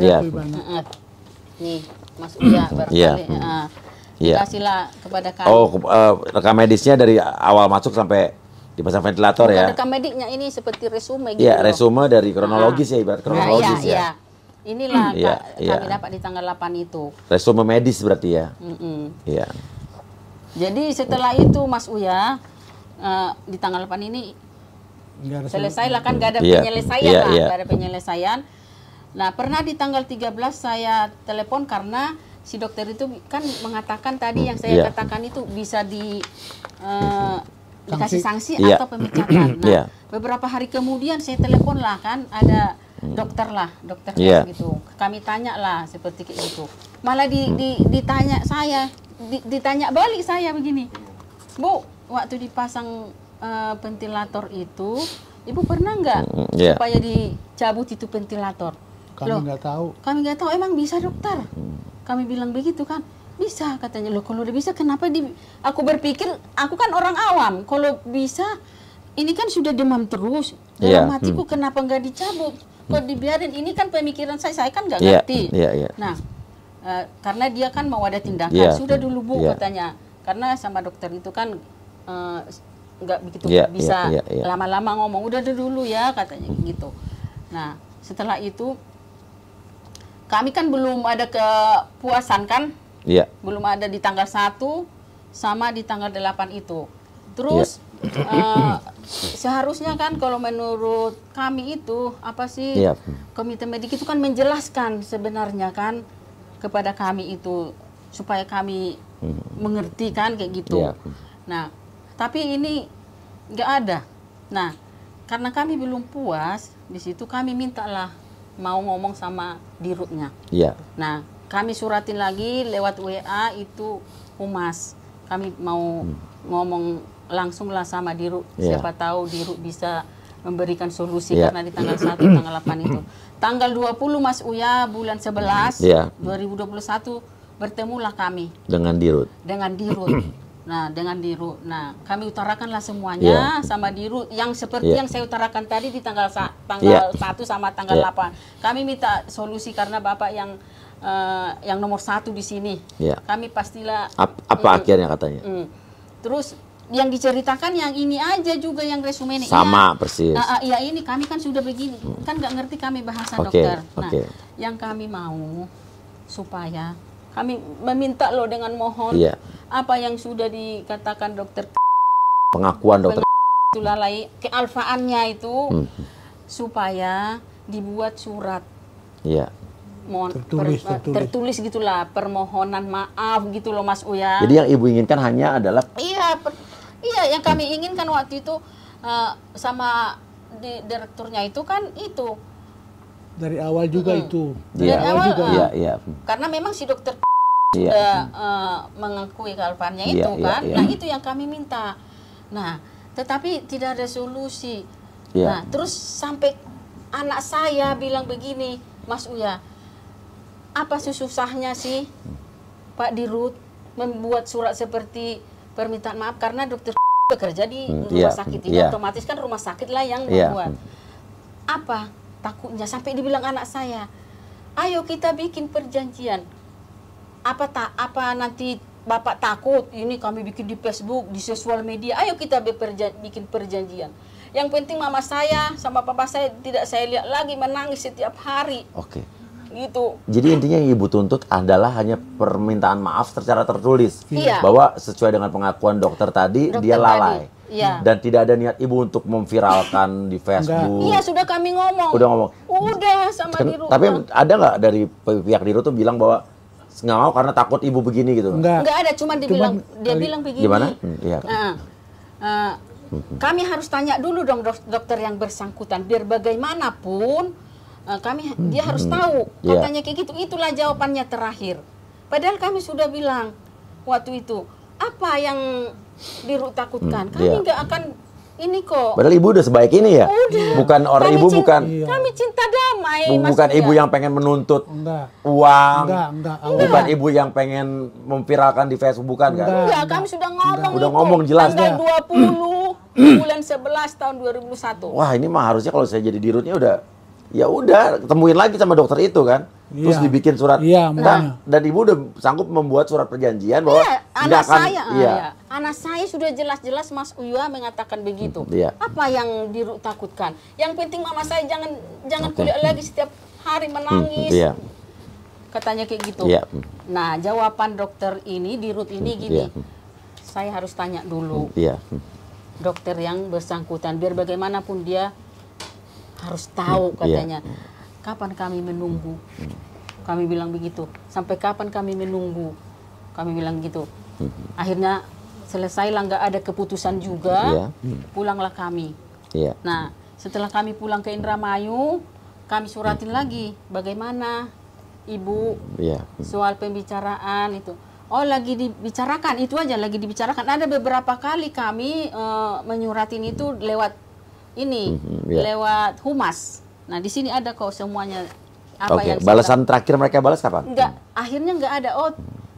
Nih, Mas Uya barangkali. Dikasihlah kepada kami. Rekam medisnya dari awal masuk sampai dipasang ventilator ya. Rekam mediknya ini seperti resume gitu. Iya, resume dari kronologis ya, ibarat kronologis ya. Inilah kami dapat di tanggal 8 itu. Resume medis berarti ya. Iya. Jadi setelah itu Mas Uya di tanggal 8 ini selesailah kan, gak ada penyelesaian lah, gak ada penyelesaian. Nah, pernah di tanggal 13 saya telepon karena si dokter itu kan mengatakan tadi yang saya katakan itu bisa dikasih sanksi atau pemecatan. Nah, beberapa hari kemudian saya telepon lah kan, ada dokter gitu. Kami tanya lah seperti itu. Malah ditanya saya, ditanya balik saya begini, Bu, waktu dipasang ventilator itu, Ibu pernah nggak supaya dicabut itu ventilator? Kami nggak tahu. Kami nggak tahu, emang bisa dokter? Kami bilang begitu kan. Bisa katanya. Loh, kalau udah bisa kenapa aku berpikir, aku kan orang awam, kalau bisa ini kan sudah demam terus dalam hatiku, kenapa nggak dicabut, kok dibiarin? Ini kan pemikiran saya kan nggak ngerti. Nah, karena dia kan mau ada tindakan, sudah dulu Bu katanya, karena sama dokter itu kan nggak begitu bisa lama-lama ngomong, udah dulu ya katanya gitu. Nah, setelah itu kami kan belum ada kepuasan kan. Belum ada di tanggal 1 sama di tanggal 8 itu. Terus seharusnya kan kalau menurut kami itu apa sih, komite medik itu kan menjelaskan sebenarnya kan kepada kami itu supaya kami mengerti kan kayak gitu. Nah, tapi ini nggak ada. Nah, karena kami belum puas di situ, kami mintalah mau ngomong sama dirutnya. Nah, kami suratin lagi lewat WA itu humas. Kami mau ngomong langsung lah sama Dirut. Siapa tahu Dirut bisa memberikan solusi karena di tanggal 1, tanggal 8 itu. Tanggal 20 Mas Uya bulan 11 2021 bertemulah kami dengan Dirut. Nah, dengan Dirut. Nah, kami utarakanlah semuanya sama Dirut yang seperti yang saya utarakan tadi di tanggal 1 sama tanggal 8. Kami minta solusi karena Bapak yang nomor 1 di sini. Kami pastilah apa akhirnya katanya? Terus yang diceritakan yang ini aja juga yang resume ini. Sama persis. Ya ini kami kan sudah begini. Kan nggak ngerti kami bahasa dokter. Nah, yang kami mau supaya kami meminta loh dengan mohon apa yang sudah dikatakan dokter, pengakuan dokter itu lalai kealfaannya itu supaya dibuat surat tertulis gitulah, permohonan maaf gitu loh Mas Uya. Jadi yang ibu inginkan hanya adalah yang kami inginkan waktu itu sama direkturnya itu kan itu dari awal juga itu. Dari awal juga. Karena memang si dokter sudah mengakui kealfaannya itu kan. Nah, itu yang kami minta. Nah, tetapi tidak ada solusi. Nah, terus sampai anak saya bilang begini, Mas Uya, apa susahnya sih Pak Dirut membuat surat seperti permintaan maaf karena dokter bekerja di rumah sakit ini, otomatis kan rumah sakit lah yang membuat. Apa takutnya sampai dibilang anak saya, ayo kita bikin perjanjian. Apa nanti Bapak takut ini kami bikin di Facebook, di sosial media, ayo kita bikin perjanjian. Yang penting mama saya sama papa saya tidak saya lihat lagi menangis setiap hari. Gitu. Jadi intinya yang ibu tuntut adalah hanya permintaan maaf secara tertulis. Bahwa sesuai dengan pengakuan dokter tadi, dia lalai. Dan tidak ada niat ibu untuk memviralkan di Facebook. Iya, sudah kami ngomong. Udah sama Dirut. Tapi ada nggak dari pihak Dirut tuh bilang bahwa nggak mau karena takut ibu begini gitu? Nggak ada, cuma dia bilang begini. Gimana? Kami harus tanya dulu dong dokter yang bersangkutan, biar bagaimanapun dia harus tahu. Katanya kayak gitu, itulah jawabannya terakhir. Padahal kami sudah bilang waktu itu, apa yang Dirut takutkan? Kami nggak akan ini kok. Padahal ibu udah sebaik ini ya? Bukan orang ibu kami cinta damai. Bukan ibu yang pengen menuntut uang. Bukan ibu yang pengen memviralkan di Facebook, bukan kan? Enggak, kami sudah ngomong. Udah ngomong jelas. Tanggal 20 bulan 11 tahun 2001. Wah, ini mah harusnya kalau saya jadi Dirutnya udah temuin lagi sama dokter itu kan. Terus dibikin surat. Dan ibu udah sanggup membuat surat perjanjian bahwa anak saya sudah jelas-jelas Mas Uya mengatakan begitu. Apa yang Dirut takutkan? Yang penting mama saya jangan kuliah lagi setiap hari menangis. Katanya kayak gitu. Nah, jawaban dokter ini Dirut ini gini. Saya harus tanya dulu. Dokter yang bersangkutan biar bagaimanapun dia harus tahu katanya. Kapan kami menunggu? Kami bilang begitu. Sampai kapan kami menunggu? Kami bilang gitu. Akhirnya selesailah, nggak ada keputusan juga. Pulanglah kami. Nah, setelah kami pulang ke Indramayu, kami suratin lagi. Bagaimana Ibu soal pembicaraan itu? Oh, lagi dibicarakan. Itu aja lagi dibicarakan. Ada beberapa kali kami menyuratin itu lewat ini, lewat humas. Nah, di sini ada kok semuanya. Balasan terakhir mereka balas kapan? Akhirnya nggak ada.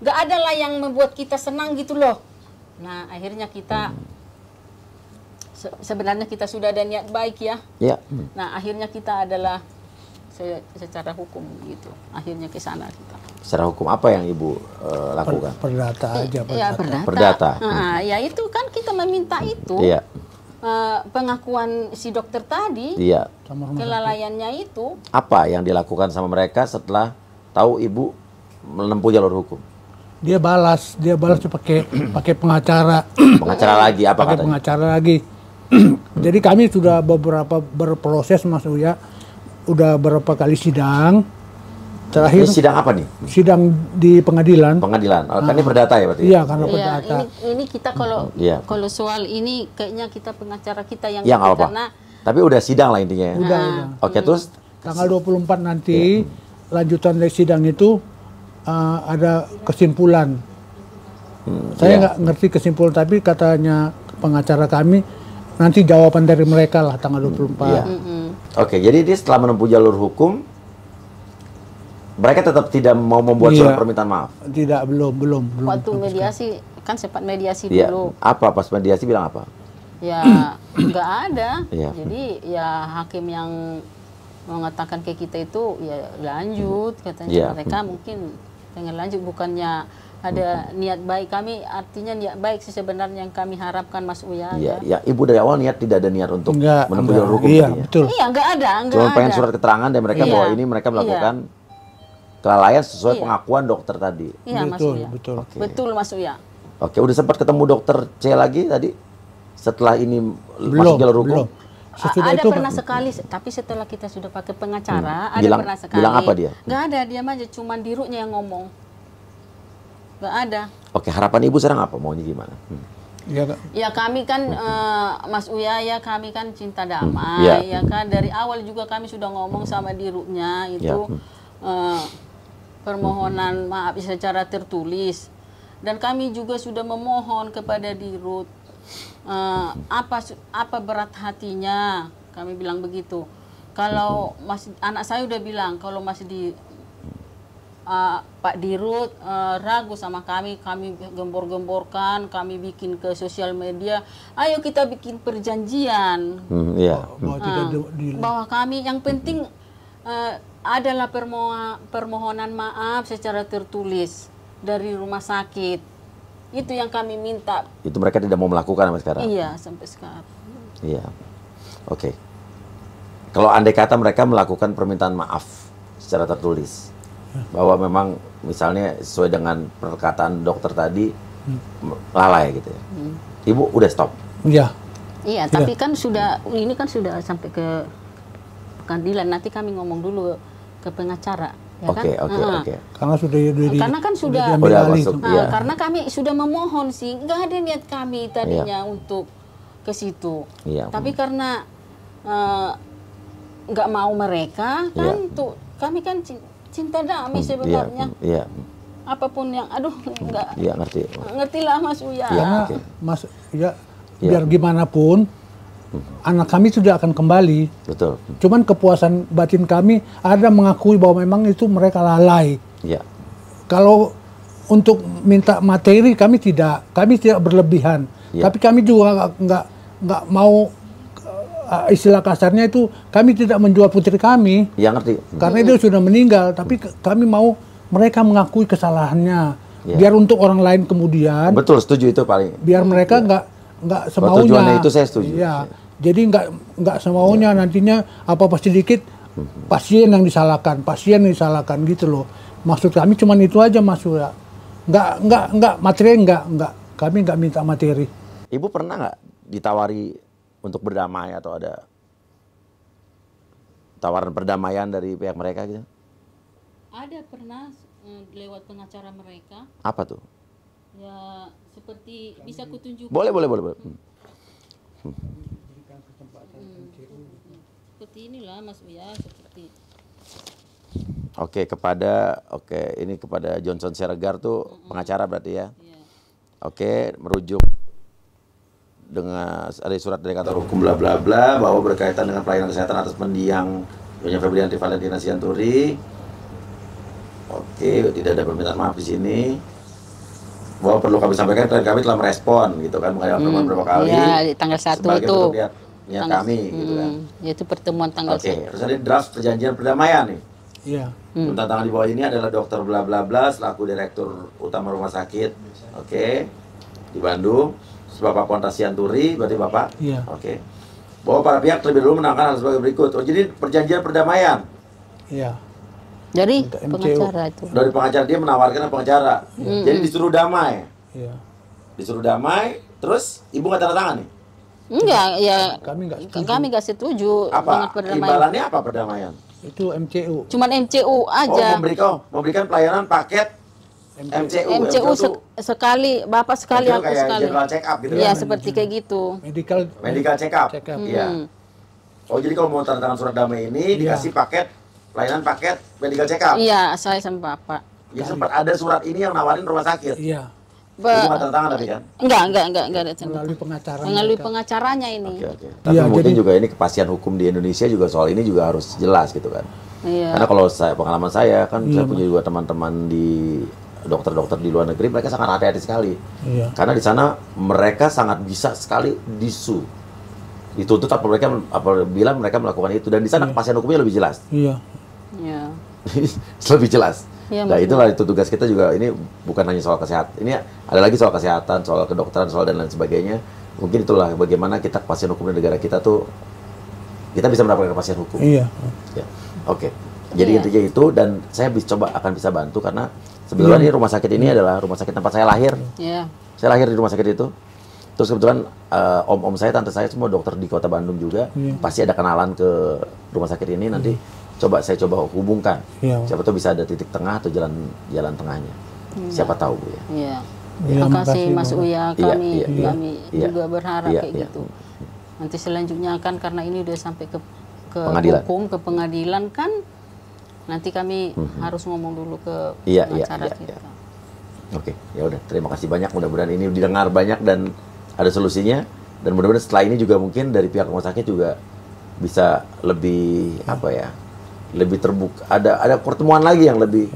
Nggak ada lah yang membuat kita senang gitu loh. Nah, akhirnya kita sebenarnya kita sudah ada niat baik ya. Nah, akhirnya kita adalah secara hukum gitu. Akhirnya ke sana kita. Secara hukum apa yang Ibu lakukan? Perdata aja. Perdata. Nah, ya itu kan kita meminta itu. Pengakuan si dokter tadi, kelalaiannya itu. Apa yang dilakukan sama mereka setelah tahu Ibu menempuh jalur hukum? Dia balas pakai pengacara. Pengacara lagi apa katanya? Pengacara lagi. Jadi kami sudah beberapa berproses Mas Uya, udah berapa kali sidang. Terakhir sidang apa nih? Sidang di pengadilan. Pengadilan. Kan ini perdata ya berarti? Iya, karena perdata. Ini kita kalau soal ini kayaknya kita pengacara kita yang apa? Karena tapi udah sidang lah intinya. Udah. Oke, terus tanggal 24 nanti lanjutan dari sidang itu ada kesimpulan Saya nggak ngerti kesimpulan, tapi katanya pengacara kami nanti jawaban dari mereka lah tanggal 24. Oke, jadi dia setelah menempuh jalur hukum, mereka tetap tidak mau membuat surat permintaan maaf. Tidak, belum. Waktu mediasi kan sempat mediasi Iya. dulu. Apa pas mediasi bilang apa? Ya nggak ada. Iya. Jadi ya hakim yang mengatakan ke kita itu ya lanjut katanya. Iya. Mereka mungkin pengen lanjut, bukannya ada niat baik. Kami artinya niat baik sih sebenarnya yang kami harapkan, Mas Uya. Iya, ya Ibu dari awal tidak ada niat untuk menempuh jalur hukum. Iya, tadinya. betul. Iya, nggak ada. Cuma pengen surat keterangan dari mereka bahwa ini mereka melakukan kelalaian sesuai pengakuan dokter tadi. Iya, Mas Uya. Betul. Oke. Betul, Mas Uya. Oke, udah sempat ketemu dokter C lagi tadi? Setelah ini masuk jalur hukum? Ada pernah sekali, tapi setelah kita sudah pakai pengacara, ada pernah sekali. Bilang apa dia? Nggak ada, diam aja, cuman dirutnya yang ngomong. Nggak ada. Oke, harapan Ibu sekarang apa? Maunya gimana? Ya kami kan, Mas Uya, ya kami kan cinta damai, ya kan. Dari awal juga kami sudah ngomong sama dirutnya itu, permohonan maaf secara tertulis. Dan kami juga sudah memohon kepada dirut, apa berat hatinya, kami bilang begitu. Kalau masih anak saya udah bilang kalau masih di Pak Dirut ragu sama kami gembor-gemborkan, kami bikin ke sosial media, ayo kita bikin perjanjian bahwa kami yang penting adalah permohonan maaf secara tertulis dari rumah sakit. Itu yang kami minta. Itu mereka tidak mau melakukan sampai sekarang? Iya, sampai sekarang. Iya. Oke. Kalau andai kata mereka melakukan permintaan maaf secara tertulis, bahwa memang misalnya sesuai dengan perkataan dokter tadi, lalai gitu ya. Ibu udah stop? Iya. Iya, tapi kan ini kan sudah sampai ke pengadilan. Nanti kami ngomong dulu ke pengacara. Ya Oke. Karena kan sudah masuk, karena kami sudah memohon sih, nggak ada niat kami tadinya untuk ke situ. Tapi karena nggak mau mereka kan, tuh kami kan cinta damai sebenarnya. Apapun yang nggak. Iya, ngertilah Mas Uya. Mas Uya, biar gimana pun anak kami sudah akan kembali. Betul. Cuman kepuasan batin kami ada mengakui bahwa memang itu mereka lalai. Iya. Kalau untuk minta materi kami tidak berlebihan. Tapi kami juga nggak mau, istilah kasarnya itu, kami tidak menjual putri kami. Iya, ngerti. Karena dia sudah meninggal, tapi kami mau mereka mengakui kesalahannya. Biar untuk orang lain kemudian. Betul, setuju itu paling. Biar mereka nggak semaunya. Tujuannya itu saya setuju. Jadi nggak semaunya nantinya apa-apa sedikit pasien yang disalahkan gitu loh. Maksud kami cuma itu aja, Mas Uya. Nggak materi, kami nggak minta materi. Ibu pernah nggak ditawari untuk berdamai atau ada tawaran perdamaian dari pihak mereka gitu? Ada, pernah lewat pengacara mereka. Apa tuh? Ya seperti bisa kutunjukkan. Boleh. Seperti inilah Mas Uya, seperti. Ini kepada Johnson Siregar tuh pengacara berarti ya. Oke, merujuk dengan ada surat dari kantor hukum bla bla bla bahwa berkaitan dengan pelayanan kesehatan atas mendiang Nyonya Febrianti Valentina Sianturi. Oke, tidak ada permintaan maaf di sini. Bahwa perlu kami sampaikan, kami telah merespon gitu kan, mengenai pertemuan berapa kali. Ya, di tanggal 1 itu. Niat kami gitu kan. Yaitu pertemuan tanggal 1. Terus ada draft perjanjian perdamaian nih. Iya. Tanda tangan di bawah ini adalah Dokter bla bla bla selaku Direktur Utama Rumah Sakit. Di Bandung. Bapak Pontas Sianturi, berarti Bapak? Iya. Bahwa para pihak terlebih dulu menangkan hal sebagai berikut. Jadi perjanjian perdamaian. Iya. Dari pengacara itu. Dari pengacara, dia menawarkan pengacara. Jadi disuruh damai. Iya. Disuruh damai, terus Ibu nggak tanda tangan nih? Enggak, ya kami nggak setuju dengan perdamaian. Imbalannya apa perdamaian? Itu MCU. Cuman MCU aja. Memberikan pelayanan paket MCU sekali, Bapak sekali, aku sekali. General check up gitu ya, kan? seperti kayak gitu. Medical check up. Iya. Jadi kalau mau tanda tangan surat damai ini dikasih pelayanan paket medical check up. Iya, saya sama Bapak. Ya sempat ada surat ini yang nawarin rumah sakit. Iya. Itu nggak tanda tangan tapi kan? Enggak ada tanda. Melalui pengacara. Melalui pengacaranya ini. Oke. Tapi mungkin juga ini kepastian hukum di Indonesia juga soal ini juga harus jelas gitu kan. Iya. Karena kalau pengalaman saya kan saya punya juga teman-teman di dokter-dokter di luar negeri, mereka sangat hati-hati sekali. Iya. Karena di sana mereka sangat bisa sekali disu, dituntut apabila mereka melakukan itu, dan di sana kepastian hukumnya lebih jelas. Iya. Iya. Lebih jelas. Iya, Nah itulah itu tugas kita juga, ini bukan hanya soal kesehatan, ini ada lagi soal kesehatan, soal kedokteran, soal dan lain sebagainya. Mungkin itulah bagaimana kita kepastian hukum di negara kita tuh, kita bisa mendapatkan kepastian hukum. Iya. Ya. Oke. Jadi intinya itu, dan saya akan bisa bantu karena sebetulnya ini rumah sakit ini adalah rumah sakit tempat saya lahir. Iya. Saya lahir di rumah sakit itu. Terus kebetulan om-om saya, tante saya semua dokter di Kota Bandung juga. Pasti ada kenalan ke rumah sakit ini, nanti saya coba hubungkan. Siapa tahu bisa ada titik tengah atau jalan tengahnya. Siapa tahu Bu ya. Iya. Terima kasih Mas Uya, kami juga berharap kayak gitu. Nanti selanjutnya kan karena ini udah sampai ke pengadilan. Hukum, ke pengadilan kan, nanti kami harus ngomong dulu ke pengacara kita. Oke, ya udah. Terima kasih banyak. Mudah-mudahan ini didengar banyak dan ada solusinya. Dan mudah-mudahan setelah ini juga mungkin dari pihak rumah sakit juga bisa lebih lebih terbuka. Ada pertemuan lagi yang lebih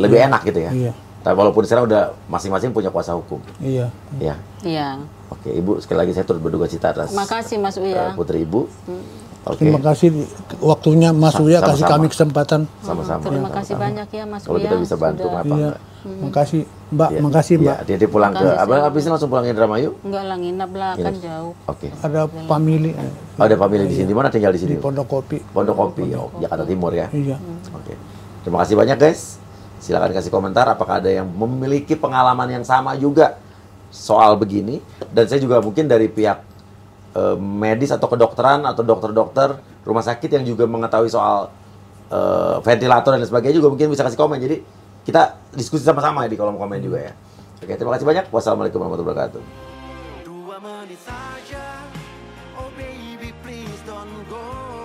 enak gitu ya. Iya. Tapi walaupun sekarang udah masing-masing punya kuasa hukum. Iya. Ya. Iya. Oke, Ibu, sekali lagi saya turut berduka cita atas makasih Mas Uya. Putri Ibu. Terima kasih waktunya Mas Uya kasih kami kesempatan. Sama-sama. Terima kasih banyak ya Mas Uya. Kalau kita bisa bantu apa enggak. Makasih Mbak, makasih Mbak. Dia pulang ke habis ini langsung pulang ke Indramayu? Enggak lah, nginap lah, kan jauh. Oke. Ada family. Ada family di sini. Di mana tinggal di sini? Di Pondok Kopi. Pondok Kopi, Jakarta Timur ya. Iya. Oke. Terima kasih banyak guys. Silakan kasih komentar apakah ada yang memiliki pengalaman yang sama juga soal begini, dan saya juga mungkin dari pihak medis atau kedokteran atau dokter-dokter rumah sakit yang juga mengetahui soal ventilator dan sebagainya juga mungkin bisa kasih komen. Jadi kita diskusi sama-sama ya di kolom komen juga ya. Oke, terima kasih banyak. Wassalamualaikum warahmatullahi wabarakatuh. 2 menit saja, oh baby please don't go.